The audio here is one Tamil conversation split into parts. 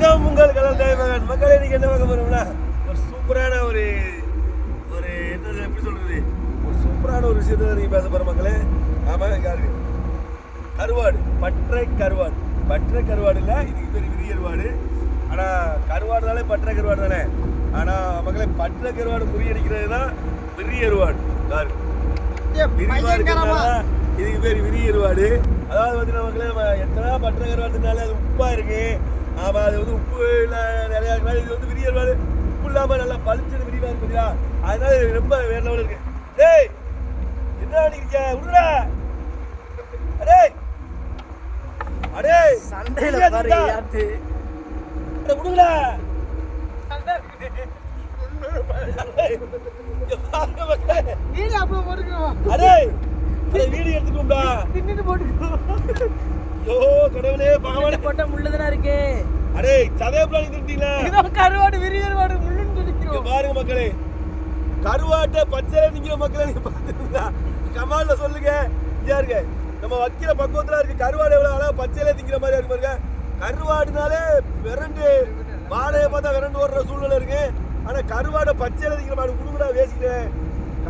வணக்கம் உங்கள் கடல் தாய்மகன் மக்களே. இன்னைக்கு என்ன பார்க்க போறோம்னா ஒரு சூப்பரான ஒரு ஒரு என்ன எப்படி சொல்றது, ஒரு சூப்பரான ஒரு விஷயத்தை நீங்க பேச போற மக்களே. ஆமா, யாருக்கு கருவாடு, பற்றை கருவாடு. பற்றை கருவாடு இல்லை, இதுக்கு பேர் விரி கருவாடு. ஆனா கருவாடுனாலே பற்றை கருவாடு தானே. ஆனா மக்களே, பற்றை கருவாடு முறியடிக்கிறது தான் விரி கருவாடு. இதுக்கு பேர் விரி கருவாடு. அதாவது வந்து மக்களே, நம்ம எத்தனை பற்றை கருவாடுனாலே அது உப்பா இருக்கு. ஆமா, அது வந்து உப்பு நிறையா இருக்கனால இது வந்து விரி கருவாடு உப்பு இல்லாம நல்லா பளிச்சுன்னு விரிவா இருக்கு பார்த்தீங்களா. அதனால இது ரொம்ப வேற லெவல் இருக்கு. டேய் என்ன பண்ணிருக்க உருடா? அடே அடே சண்டையில பாரு யாத்து அட உருடா. வீடியோ அப்லோட் போட்டுக்கோ. அடே அட வீடியோ எடுத்துக்கோடா. தின்னுட்டு போட்டுக்கோ. யோ கடவுளே, பகவானே, போட்ட முள்ளதனா இருக்கு. அடே சதேப்ல நின்னுட்டீங்க. இதோ கருவாடு விரி கருவாடு முள்ளுன்னு துடிக்கிறோம். பாருங்க மக்களே, கருவாட்டை பச்சையில நிக்கிற மக்களே நீங்க பாத்துருந்தா கமால்ல சொல்லுங்க. இங்க இருக்க நம்ம வைக்கிற பக்குவத்துல இருக்கு. கருவாடு எவ்வளவு அழகா பச்சையில திங்கிற மாதிரி இருக்கு பாருங்க. கருவாடுனாலே விரண்டு வாழையை பார்த்தா விரண்டு ஓடுற சூழ்நிலை இருக்கு. ஆனா கருவாடை பச்சையில திங்கிற மாதிரி குடும்படா பேசிக்கிறேன்.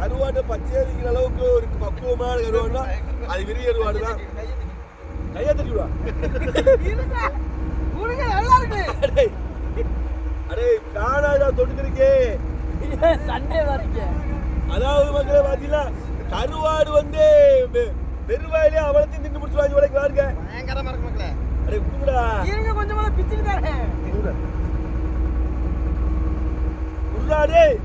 கருவாட்டை பச்சையில திங்கிற அளவுக்கு ஒரு பக்குவமான கருவாடுனா அது விரி கருவாடு தான். கையை தட்டி விடா. நல்லா இருக்கு. அடே அடே காணாடா தொட்டுக்கிறீங்க. சண்டே வரீங்க. அதாவது மக்களே பாத்தீங்களா, கருவாடு வந்து பெருவாயிலே அவளத்தையும் தின்னு முடிச்சுவாங்க வரைக்கும் பாருங்க. பயங்கரமா இருக்கு மக்களே. அடே குடுடா. இருங்க கொஞ்சமா பிச்சிட்டு தரேன். குடுடா டேய்.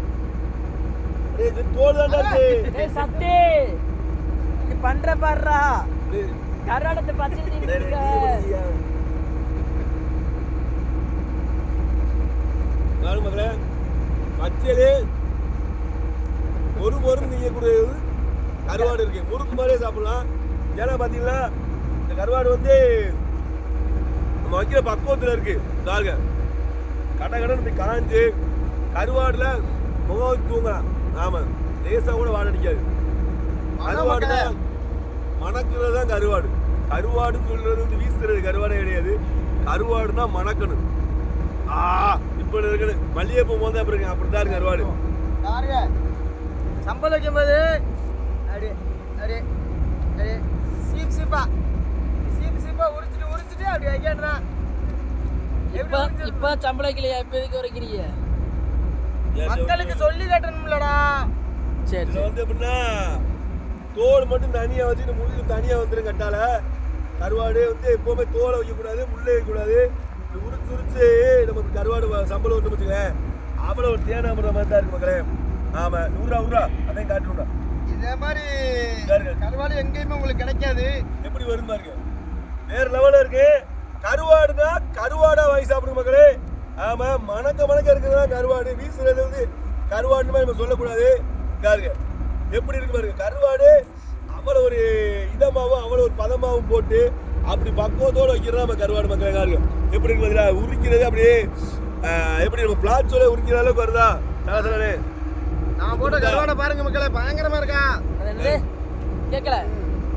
அடே இது தோல் தான்டா டேய். ஏய் சத்தே. நீ பண்ற பாருடா. கருவாடத்தை பச்சையில தின்னுங்க. நாலு மக்களே, பச்சையிலே ஒரு பொருள் நீங்க கூட கருவாடு இருக்கு. முறுக்கு மாதிரியே சாப்பிடலாம். ஏன்னா பாத்தீங்களா, இந்த கருவாடு வந்து நம்ம வைக்கிற பக்குவத்துல இருக்கு. பாருங்க, கடை கடன் இப்படி காஞ்சு கருவாடுல முகம் தூங்கலாம். ஆமா, லேசா கூட வாட அடிக்காது. கருவாடு தான் மணக்கிறது தான் கருவாடு. கருவாடுன்னு சொல்றது வந்து வீசுறது கருவாடே கிடையாது. கருவாடு தான் மணக்கணும். இப்ப இருக்கு மல்லிகைப்பூ மோந்தா அப்புறம் அப்படித்தான் இருக்கு கருவாடு. பாருங்க சம்பளம் வைக்கும்போது அப்படியே அப்படியே அப்படியே சீப் சீப்பா உரிச்சிட்டு அப்படி வைக்கன்றா. இப்ப சம்பளம் வைக்கலையா? இப்ப எதுக்கு வைக்கிறீங்க? மக்களுக்கு சொல்லி கட்டணும்லடா. சரி இது வந்து எப்படின்னா, தோல் மட்டும் தனியா வச்சுட்டு முள்ளு தனியா வந்துடும். கட்டால கருவாடு வந்து எப்பவுமே தோலை வைக்கக்கூடாது, முள்ளே வைக்கக்கூடாது. உரிச்சு நமக்கு கருவாடு சம்பளம் வந்து வச்சுக்கல அவ்வளோ ஒரு தேனாமற மாதிரி தான் இருக்கு மக்களே. ஆமா, நூறுரூவா அதையும் காட்டுறா. இதே மாதிரி கருவாடு எங்கேயுமே உங்களுக்கு கிடைக்காது. எப்படி வரும் பாருங்க, வேற லெவலில் இருக்கு. கருவாடுனா கருவாடா வாங்கி சாப்பிடுங்க மக்களே. ஆமா, மணக்க இருக்கிறதா கருவாடு. வீசுறது வந்து கருவாடுன்னு மாதிரி நம்ம சொல்லக்கூடாது. பாருங்க எப்படி இருக்கு பாருங்க. கருவாடு அவ்வளோ ஒரு இதமாகவும் அவ்வளோ ஒரு பதமாகவும் போட்டு அப்படி பக்குவத்தோடு வைக்கிறதா நம்ம கருவாடு மக்களே. பாருங்க எப்படி இருக்கு பாத்தீங்களா. உரிக்கிறது அப்படியே எப்படி நம்ம பிளாட்சோல உரிக்கிற அளவுக்கு வருதா? தலசலனே நான் போட்ட கருவாடை பாருங்க மக்களே, பயங்கரமா இருக்கா. கேட்கல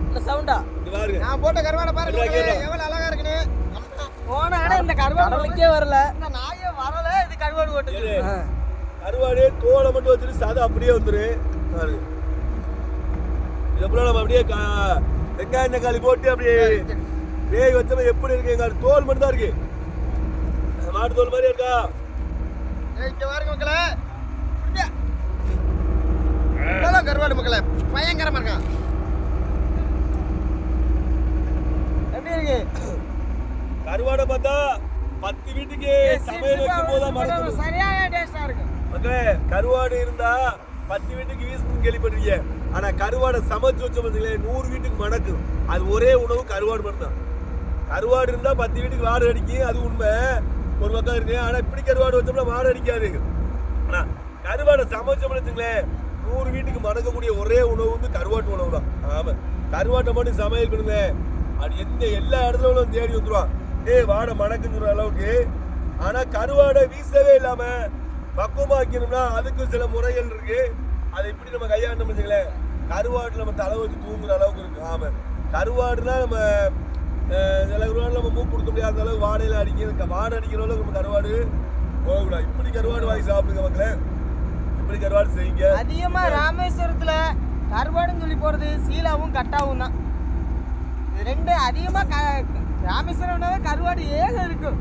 இந்த சவுண்டா? இது பாருங்க, நான் போட்ட கருவாடை பாருங்க எவ்வளவு அழகா இருக்குன்னு. போன ஆனா இந்த கருவாடுக்கே வரல, இந்த நாயே வரல. இது கருவாடு போட்டு கருவாடு தோலை மட்டும் வச்சுட்டு சாதா அப்படியே வந்துரு. பாருங்க இதுக்கப்புறம் நம்ம அப்படியே வெங்காயம் தக்காளி போட்டு அப்படியே வேக வச்சோம். எப்படி இருக்கு? எங்க தோல் மட்டும் தான் இருக்கு, மாட்டு தோல் மாதிரி இருக்கா. இங்க பாருங்க மக்களே, கருவாடு மக்களே பயங்கரமா இருக்கா. எப்படி இருக்கு கருவாடை பார்த்தா 10 வீட்டுக்கு சமையல் வைக்கும் போது மறந்து சரியான டேஸ்டா இருக்கு மக்களே. கருவாடு இருந்தா 10 வீட்டுக்கு வீசுன்னு கேள்விப்பட்டிருக்கீங்க. ஆனா கருவாடை சமைச்சு வச்ச பார்த்தீங்களே 100 வீட்டுக்கு மணக்கும். அது ஒரே உணவு கருவாடு மட்டும் தான். கருவாடு இருந்தா 10 வீட்டுக்கு வாடை அடிக்கும், அது உண்மை ஒரு பக்கம் இருக்கு. ஆனா இப்படி கருவாடு வச்சோம்னா வாடை அடிக்காது. ஆனா கருவாடை சமைச்சோம்னு வச்சுங்களேன் 100 வீட்டுக்கு மணக்கக்கூடிய ஒரே உணவு வந்து கருவாட்டு உணவு தான். ஆமா, கருவாட்டை மட்டும் சமையல் பண்ணுங்க, அது எல்லா இடத்துல உள்ள தேடி வந்துருவான். வாடை மணக்குங்கிற அளவுக்கு. ஆனா கருவாடை வீசவே இல்லாம பக்குவமா வைக்கணும்னா அதுக்கு சில முறைகள் இருக்கு. அதை இப்படி நம்ம கையாண்டோம்னு வச்சுங்களேன், கருவாடு நம்ம தலை வச்சு தூங்குற அளவுக்கு இருக்கு. ஆமா, கருவாடுனா நம்ம சில கருவாடு நம்ம மூக்கு கொடுக்க முடியாத அளவுக்கு வாடையில அடிக்க வாடை அடிக்கிற அளவுக்கு நம்ம கருவாடு போகக்கூடாது. இப்படி கருவாடு வாங்கி சாப்பிடுங்க மக்களே, இப்படி கருவாடு செய்யுங்க. அதிகமா ராமேஸ்வரத்துல கருவாடுன்னு சொல்லி போறது சீலாவும் கட்டாவும் தான். இது ரெண்டு அதிகமா ராமேஸ்வரம்னாவே கருவாடு ஏக இருக்கும்.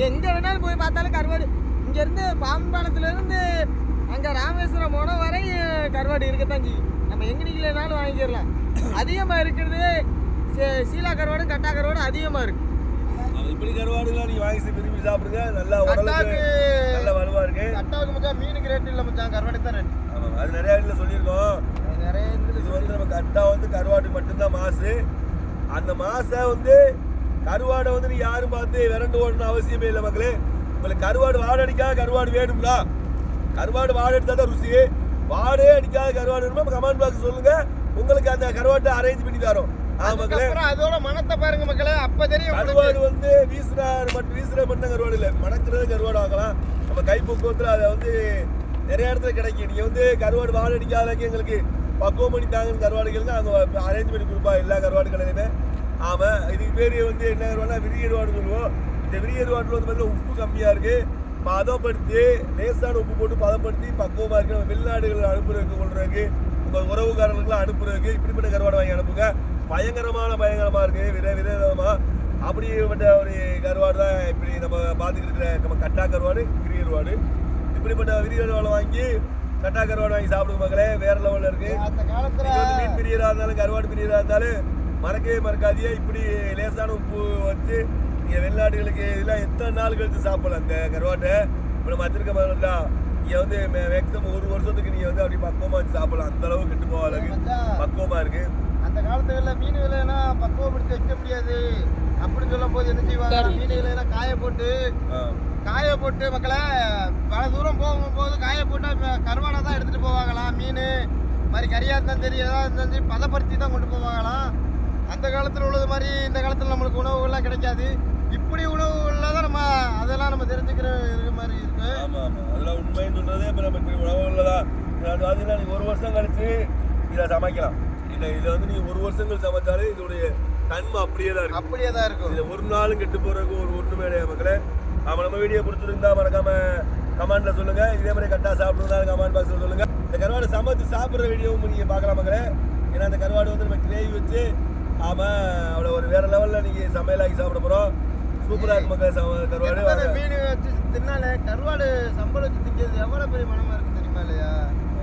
எங்க வேணாலும் போய் பார்த்தாலும் கருவாடு. இங்க இருந்து பாம்பாளத்துல இருந்து அங்க ராமேஸ்வரம் போன வரை கருவாடு இருக்கத்தான் செய்யும். நம்ம எங்க நிக்கலனாலும் வாங்கிடலாம். அதிகமா இருக்கிறது சீலா கருவாடும் கட்டா கருவாடும் அதிகமா இருக்கு. இப்படி கருவாடுலாம் நீங்க வாங்கி விரும்பி சாப்பிடுங்க. நல்லா உடலுக்கு நல்ல வலுவா இருக்கு. கட்டாவுக்கு மச்சான் மீனுக்கு ரேட் இல்ல மச்சான், கருவாடு தான் ரேட். ஆமா, அது நிறைய இடத்துல சொல்லியிருக்கோம். நிறைய இது வந்து நம்ம கட்டா வந்து கருவாடு மட்டும்தான் மாசு. அந்த மாசை வந்து கருவாடை வந்து நீ யாரும் பார்த்து விரண்டு ஓடணும் அவசியமே இல்லை மக்களே. உங்களுக்கு கருவாடு வாடை அடிக்காத கருவாடு வேணும்னா, கருவாடு வாடை எடுத்தா தான் ருசி. வாடே அடிக்காத கருவாடு வேணுமா கமெண்ட் பாக்ஸ் சொல்லுங்க, உங்களுக்கு அந்த கருவாட்டை அரேஞ்ச் பண்ணி தரோம். மக்களே அதோட மனத்தை பாருங்க மக்களே, அப்ப தெரியும். கருவாடு வந்து வீசுற மட்டும் கருவாடு இல்லை, மணக்கிறது கருவாடு ஆகலாம். நம்ம கைப்பக்குவத்தில் அதை வந்து நிறைய இடத்துல கிடைக்கும். நீங்க வந்து கருவாடு வாடை அடிக்காதக்கு எங்களுக்கு பக்குவம் பண்ணி தாங்கன்னு கருவாடுகள்னா அவங்க அரேஞ்ச் பண்ணி கொடுப்பா எல்லா கருவாடு கடையிலுமே. ஆமா, இதுக்கு பேர் வந்து என்ன கருவாடுனா விரியருவாடு சொல்லுவோம். இந்த விரியருவாட்டில் வந்து பார்த்தீங்கன்னா உப்பு கம்மியாக இருக்கு, பதப்படுத்தி லேசான உப்பு போட்டு பதப்படுத்தி பக்குவமாக இருக்கு. நம்ம வெளிநாடுகள் அனுப்புறதுக்கு கொள்றதுக்கு உங்கள் உறவுக்காரர்களுக்குலாம் அனுப்புறதுக்கு இப்படிப்பட்ட கருவாடு வாங்கி அனுப்புங்க. பயங்கரமாக இருக்கு, விதவிதமாக அப்படிப்பட்ட ஒரு கருவாடு தான் இப்படி நம்ம பார்த்துக்கிட்டு இருக்கிற நம்ம கட்டா கருவாடு விரியருவாடு. இப்படிப்பட்ட விரியருவாடை வாங்கி கட்டா கருவாடு வாங்கி சாப்பிடுங்க மக்களே, வேற லெவலில் இருக்கு. அந்த காலத்துல மீன் பிரியராக இருந்தாலும் கருவாடு பிரியராக இருந்தாலும் மறக்கவே மறக்காதியே. இப்படி லேசான உப்பு வச்சு நீங்கள் வெளிநாடுகளுக்கு இதெல்லாம் எத்தனை நாள் கழித்து சாப்பிடலாம் அந்த கருவாட்டை. இப்போ நம்ம வச்சிருக்க மாதிரில நீங்கள் வந்து மேக்ஸிமம் ஒரு வருஷத்துக்கு நீங்கள் வந்து அப்படி பக்குவமாக வச்சு சாப்பிடலாம். அந்த அளவு கெட்டு போகாது, பக்குவமாக இருக்கு. அந்த காலத்துல மீன் விலைனா பக்குவப்படுத்தி வைக்க முடியாது அப்படின்னு சொல்லும் போது என்ன செய்வாங்க, மீன் விலையெல்லாம் காய போட்டு மக்களை பல தூரம் போகும்போது காய போட்டு கருவாடை தான் எடுத்துட்டு போவாங்களாம். மீன் மாதிரி கறியா இருந்தாலும் சரி எதாவது இருந்தாலும் சரி பதப்படுத்தி தான் கொண்டு போவாங்களாம். அந்த காலத்தில் உள்ளது மாதிரி இந்த காலத்தில் நம்மளுக்கு உணவுகள்லாம் கிடைக்காது. இப்படி உணவுகள்லாம் தான் நம்ம அதெல்லாம் நம்ம தெரிஞ்சுக்கிற மாதிரி இருக்கு. ஆமாம் ஆமாம், அதெல்லாம் உண்மைன்னு சொல்றதே. இப்போ நம்ம இப்படி உணவுகளில் தான் பார்த்தீங்கன்னா நீங்கள் ஒரு வருஷம் கழிச்சு இதை சமைக்கலாம். இல்லை இதை வந்து நீங்கள் ஒரு வருஷங்கள் சமைச்சாலே இதோடைய தன்மை அப்படியே தான் இருக்கும். இதை ஒரு நாளும் கெட்டு போகிறதுக்கு ஒன்றுமே கிடையாது மக்களே. ஆமாம், நம்ம வீடியோ பிடிச்சிருந்தா மறக்காம கமெண்ட்ல சொல்லுங்க. இதே மாதிரி கரெக்டாக சாப்பிடுறதா கமெண்ட் பாக்ஸில் சொல்லுங்க. இந்த கருவாடு சமைச்சு சாப்பிட்ற வீடியோவும் நீங்கள் பார்க்கலாம் மக்களே. ஏன்னா அந்த கருவாடு வந்து நம்ம கிரேவி வச்சு அவ்வளோ ஒரு வேற லெவலில் நீங்கள் சமையலாக்கி சாப்பிட போகிறோம். சூப்பராக இருக்கு மக்களே கருவாடு. மீன் வச்சு தின்னால கருவாடு சம்பளம் வச்சு திங்கிறது எவ்வளோ பெரிய மனமாக இருக்கு தெரியுமா இல்லையா?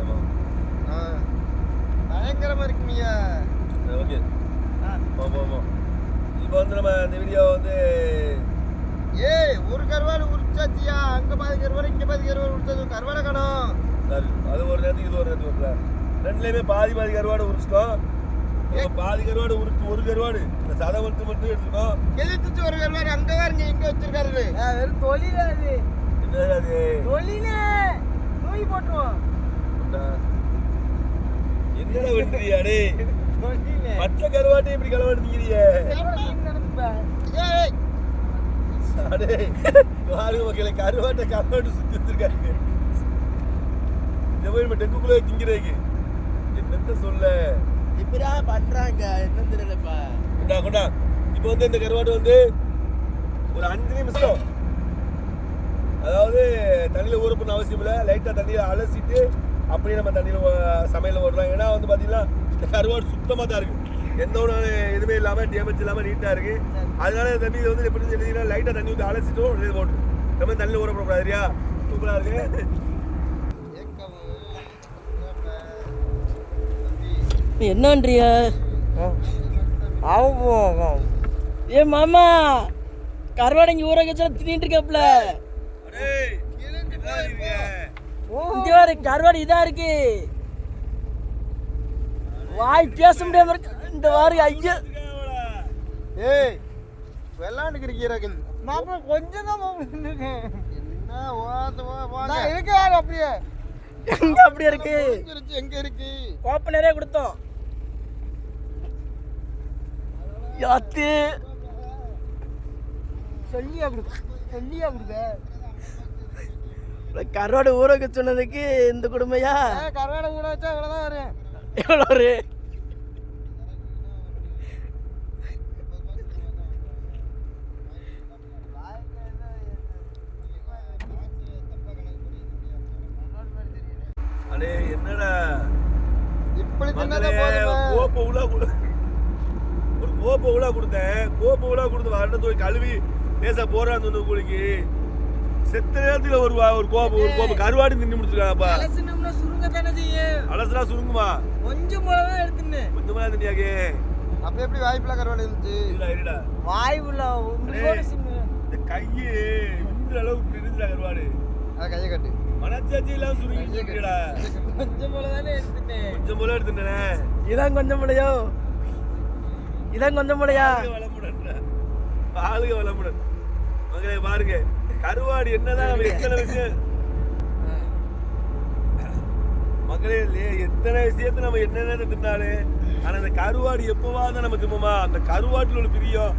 ஆமாம், பயங்கரமாக இருக்குங்கய்யா. ஓகே, இப்போ வந்து நம்ம இந்த வீடியோ வந்து ஒரு கருவாடு உரிச்சாச்சியா, அங்க பாதி கருவாடு இங்க பாதி கருவாடு உரிச்சது கருவாடை காணோம். அது ஒரு நேரத்துக்கு இது ஒரு நேரத்துக்கு ரெண்டுலேயுமே பாதி கருவாடு உரிச்சிட்டோம். பாதி கருவாடு உரிச்சு ஒரு கருவாடு இந்த சதை மட்டும் எடுத்துக்கோம். எதிர்த்து ஒரு கருவாடு அங்க பாருங்க இங்க வச்சிருக்காரு. வெறும் தொழில அது. என்ன அது தொழில நோய் போட்டுவோம். என்னடா வெட்டுறியா டே? பச்சை கருவாட்டை இப்படி களவெடுத்துக்கிறிய? கருவாட்டை கருவாட்டு சுத்தி வச்சிருக்காங்க. இந்த மாதிரி நம்ம டெங்குக்குள்ள திங்கிறதுக்கு என்னத்த சொல்ல இப்படிதான் பண்றாங்க. என்ன தெரியலப்பா. கொண்டா இப்போ வந்து இந்த கருவாடு வந்து ஒரு 5 நிமிஷம், அதாவது தண்ணியில் ஊற பண்ண அவசியம் இல்லை. லைட்டாக தண்ணியில் அலசிட்டு அப்படியே நம்ம தண்ணியில் சமையல் ஓடுறோம். ஏன்னா வந்து பார்த்தீங்கன்னா இந்த கருவாடு சுத்தமாக தான் இருக்குது, எந்த ஒரு எதுவுமே இல்லாமல் டேமேஜ் இல்லாமல் நீட்டாக இருக்குது. அதனால தம்பி இது வந்து எப்படி எழுதினா லைட்டாக தண்ணி ஊற்றி அலசிட்டும் இது போட்டு நம்ம தண்ணியில் ஊற போடக்கூடாது. சரியா? சூப்பராக இருக்கு. என்னன்றிய ஏ மாமா கருவாடங்கி ஊற வச்சா தின்னுட்டு இருக்கப்பல. இங்க வர கருவாடு இதா இருக்கு, வாய் பேச முடியாம இருக்கு. இந்த வாரம் ஐயா ஏய் வெள்ளாண்டுக்கு இருக்கிறார்கள் மாமா கொஞ்சம் தான் என்ன ஓத இருக்கு அப்படியே. எங்க அப்படியே இருக்கு? எங்க இருக்கு? கோப்பை நிறைய கொடுத்தோம். யாத்து சொல்லியா கொடுக்க கருவாடு ஊற வைக்க சொன்னதுக்கு இந்த குடும்பையா? கருவாடு ஊற வச்சா இவ்வளவுதான் வரும். எவ்வளோ வரும்? தின்னதான் போதுமா? கோப்பை உலா ஒரு கோப்பை உலா கொடுத்தேன். கோப்பை உலா கொடுத்து வரட்ட போய் கழுவி லேசா போறான்னு சொன்ன கூலிக்கு செத்த நேரத்துல ஒரு கோப்பை கருவாடு தின்னு முடிச்சிருக்காப்பா. அலசினம்னா சுருங்க தானே செய்யும். அலசுனா சுருங்குமா? கொஞ்சம் போலதான் எடுத்துன்னு. கொஞ்சமா தின்னியாக்கே. அப்ப எப்படி வாய்ப்புல கருவாடு இருந்துச்சு? இருடா. வாய்வுல உங்களோட சின்ன இந்த கையே இந்த அளவுக்கு பிரிஞ்சுடா கருவாடு. அத கையை கட்டு. மனச்சாட்சி எல்லாம் சுருங்கிடுடா. கொஞ்சம் போலதானே எடுத்துன்னு. கொஞ்சம் போல எடுத்துட்டேனே. இதான் கொஞ்சம் போலையோ? இதான் கொஞ்சம் போலையா? ஆளுக வளமுடன். மகளே பாருங்க கருவாடு என்னதான் நம்ம எத்தனை விஷயம் மக்களே எத்தனை விஷயத்தை நம்ம என்னென்ன தின்னாலே ஆனா அந்த கருவாடு எப்பவாதான் நம்ம திம்பமா அந்த கருவாட்டுல உள்ள பிரியம்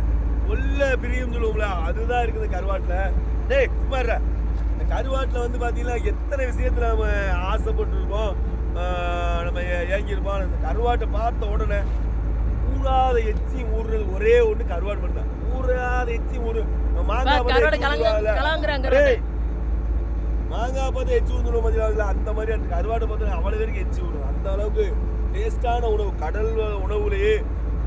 பிரியம் சொல்லுவோம்ல அதுதான் இருக்குது கருவாட்டுல. டேய் சும்மா இந்த கருவாட்டுல வந்து பாத்தீங்கன்னா எத்தனை விஷயத்துல நம்ம ஆசைப்பட்டுருப்போம், நம்ம ஏங்கியிருப்போம். அந்த கருவாட்டை பார்த்த உடனே ஊறாத எச்சி ஊறுறது ஒரே ஒண்ணு கருவாடு மட்டும் தான். ஊறாத எச்சி ஊறு மாங்காய் பார்த்து எச்சி ஊந்துடும் பார்த்தீங்களா, அந்த மாதிரி அந்த கருவாடை பார்த்து அவ்வளவு பேருக்கு எச்சி விடும். அந்த அளவுக்கு டேஸ்டான உணவு, கடல் உணவுலேயே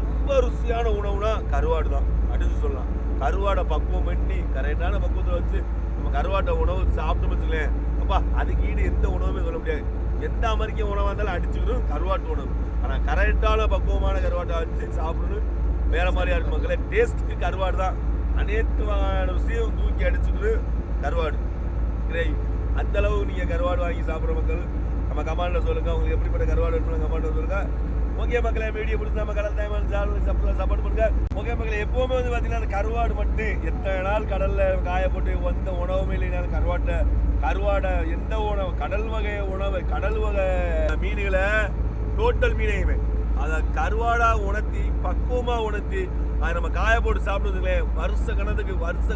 ரொம்ப ருசியான உணவுனா கருவாடு தான். அடுத்து சொல்லலாம் கருவாடை பக்குவம் பண்ணி கரெக்டான பக்குவத்தில் வச்சு நம்ம கருவாட்டை உணவு சாப்பிட்டோம்னு வச்சுக்கலேன் அப்பா அதுக்கு ஈடு எந்த உணவுமே சொல்ல முடியாது. எந்த அமெரிக்க உணவாக இருந்தாலும் அடிச்சுக்கணும் கருவாட்டு உணவு. ஆனால் கரெக்டான பக்குவமான கருவாட்டை வச்சு சாப்பிடணும் வேற மாதிரியா இருக்கும் மக்களே. டேஸ்ட்டுக்கு கருவாடு தான். அனைத்து விஷயம் தூக்கி அடிச்சுக்கணும் கருவாடு கிரேவி. அந்த அளவு நீங்க கருவாடு வாங்கி சாப்பிட்ற மக்கள் நம்ம கமாண்ட்ல சொல்லுங்க உங்களுக்கு எப்படிப்பட்ட கருவாடு வேணும் கமாண்ட்ல சொல்லுங்க. ஓகே மக்களே வீடியோ பிடிச்சி நம்ம கடல் டைம் சப்போர்ட் பண்ணுங்க. ஓகே மக்களே எப்பவுமே வந்து பாத்தீங்கன்னா அந்த கருவாடு மட்டும் எத்தனை நாள் கடல்ல காய போட்டு எந்த உணவுமே இல்லைன்னா கருவாடை எந்த உணவு கடல் வகை உணவு கடல் வகை மீன்களை டோட்டல் மீனையுமே அதை கருவாடா உணர்த்தி பக்குவமா உணர்த்தி அதை நம்ம காய போட்டு சாப்பிடுறதுங்களே வருஷ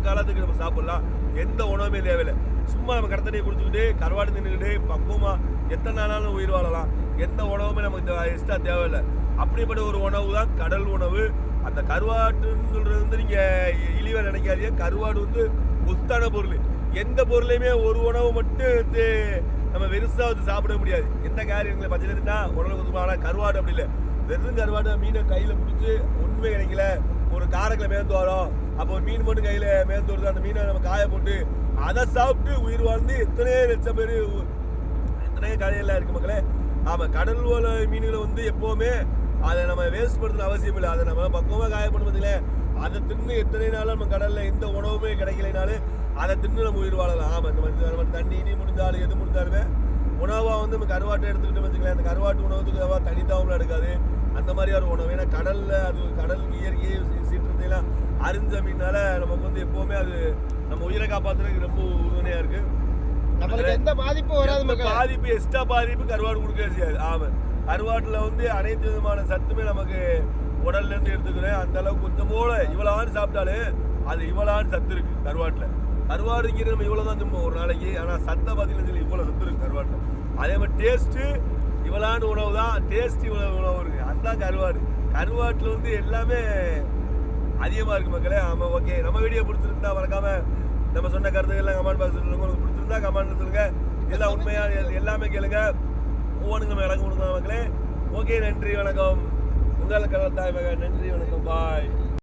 காலத்துக்கு நம்ம சாப்பிடலாம். எந்த உணவுமே தேவையில்லை. சும்மா நம்ம கடத்தடியை குடிச்சுக்கிட்டு கருவாடு தின்னுக்கிட்டு பக்குவமா எத்தனை நாளாலும் உயிர் வாழலாம். எந்த உணவுமே நமக்கு எக்ஸ்ட்ரா தேவையில்லை. அப்படிப்பட்ட ஒரு உணவு தான் கடல் உணவு. அந்த கருவாட்டுன்னு சொல்றது வந்து நீங்க இழிவா நினைக்காதீங்க. கருவாடு வந்து புத்தான பொருள். எந்த பொருளையுமே ஒரு உணவு மட்டும் நம்ம வெறுசா வந்து சாப்பிட முடியாது. எந்த காரியங்களை பச்சைனா உடலுக்கு ஒத்துமான கருவாடு அப்படி இல்லை. வெறும் கருவாடு மீனை கையில பிடிச்சி ஒண்ணுமே கிடைக்கல ஒரு காரக்கில் மேந்து வரோம் அப்போ ஒரு மீன் மட்டும் கையில மேந்து வருது அந்த மீனை நம்ம காய போட்டு அதை சாப்பிட்டு உயிர் வாழ்ந்து எத்தனையோ லட்சம் பேர் எத்தனையோ கதையெல்லாம் இருக்கு மக்களே. ஆமா கடல் மீன்களை வந்து எப்பவுமே அதை நம்ம வேஸ்ட் படுத்துற அவசியம் இல்லை. அதை நம்ம பக்குவமா காயப்படும் பார்த்தீங்களே அதை தின்னு எத்தனை நாளும் நம்ம கடல்ல எந்த உணவுமே கிடைக்கலைனாலும் அதை தின்னு நம்ம உயிர் வாழலாம். ஆமா நம்ம தண்ணி நீ முடிஞ்சாலும் எது முடிஞ்சாலுமே உணவா வந்து நம்ம கருவாட்டை எடுத்துக்கிட்டு வச்சுக்கலாம். அந்த கருவாட்டு உணவுக்கு தனித்தாவும் எடுக்காது அந்த மாதிரியான உணவு. ஏன்னா கடல்ல அது கடலுக்கு இயற்கையை சீற்றத்தையெல்லாம் அறிஞ்ச மீனால நமக்கு வந்து எப்பவுமே அது நம்ம உயிரை காப்பாத்துறதுக்கு ரொம்ப உறுதுணையா இருக்கு. நம்மளுக்கு எந்த பாதிப்பும் வராது. பாதிப்பு எக்ஸ்ட்ரா பாதிப்பு கருவாடு கொடுக்க செய்யாது. ஆமா கருவாட்டுல வந்து அனைத்து விதமான சத்துமே நமக்கு உடல்ல இருந்து எடுத்துக்கிறேன். அந்த அளவுக்கு கொஞ்சம் போல இவ்வளவு சாப்பிட்டாலே அது இவ்வளவு சத்து இருக்கு கருவாட்டுல. கருவாடுங்கிறது நம்ம இவ்வளவுதான் திம்போம் ஒரு நாளைக்கு. ஆனா சத்தை பார்த்தீங்கன்னா இவ்வளவு சத்து இருக்கு கருவாட்டுல. அதே மாதிரி டேஸ்ட் இவ்வளவு உணவு தான். டேஸ்ட் இவ்வளவு உணவு இருக்கு. அதுதான் கருவாடு. கருவாட்டுல வந்து எல்லாமே அதிகமா இருக்கு மக்களே. ஆமா ஓகே நம்ம வீடியோ பிடிச்சிருந்தா மறக்காம நம்ம சொன்ன கருத்துக்கள் கமெண்ட் பாக்ஸ் சொல்லுங்க. உங்களுக்கு பிடிச்சிருந்தா கமெண்ட் சொல்லுங்க. இதெல்லாம் உண்மையா எல்லாமே கேளுங்க. ஒவ்வொன்றுங்க நம்ம இறங்க கொடுங்க மக்களே. ஓகே நன்றி வணக்கம். உங்கள் கடல் தாய் மகன். நன்றி வணக்கம் பாய்.